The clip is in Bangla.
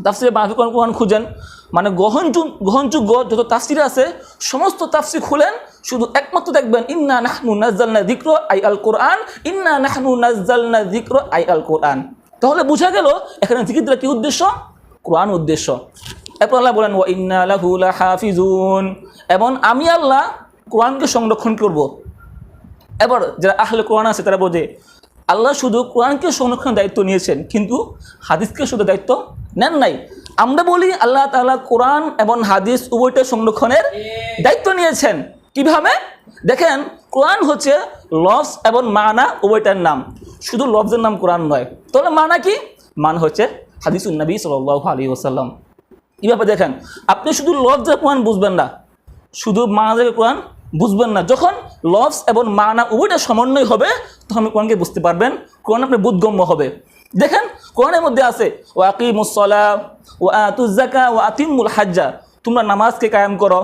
তাফসিরে মাহফিজ কোরআন খুঁজেন, মানে গ্রহণযোগ্য যত তাফসির আছে সমস্ত তাফসির খুলেন, শুধু একমাত্র দেখবেন ইন্না নাহনু নাজ্জালনা যিকর আই আল কোরআন, ইন্না নাহনু নাজ্জালনা যিকর আই আল কোরআন। তাহলে বোঝা গেল এখানে জিকির দ্বারা কি উদ্দেশ্য? কোরআন উদ্দেশ্য। এরপর আল্লাহ বলেন ওয়া ইন্না লাহু লাহাফিজুন, এবং আমি আল্লাহ কোরআনকে সংরক্ষণ করব। এবার যারা আহলে কোরআন আছে তারা বোঝে আল্লাহ শুধু কোরআনকে সংরক্ষণের দায়িত্ব নিয়েছেন, কিন্তু হাদিসকে শুধু দায়িত্ব নেন নাই। আমরা বলি আল্লাহ তাআলা কোরআন এবং হাদিস উভয়টা সংরক্ষণের দায়িত্ব নিয়েছেন। কিভাবে? দেখেন, কোরআন হচ্ছে লফজ এবং মানা উভয়টার নাম, শুধু লফজের নাম কোরআন নয়। তাহলে মানা কি? মান হচ্ছে হাদিসুন নবী সাল্লাল্লাহু আলাইহি ওয়াসাল্লাম। এইভাবে দেখেন, আপনি শুধু লফজের কোরআন বুঝবেন না, শুধু মানাদের কোরআন বুঝবেন না। যখন লফজ এবং মানা উভয়টা সমন্বয় হবে তখন কোরআনকে বুঝতে পারবেন, কোরআন আপনার বোধগম্য হবে। দেখেন, কোরআনের মধ্যে আছে ওয়া আকিমুস সালাহ ওয়া আতুজ যাকাহ ওয়া আতিম্মুল হাজ্জা, তোমরা নামাজকে কায়েম করো,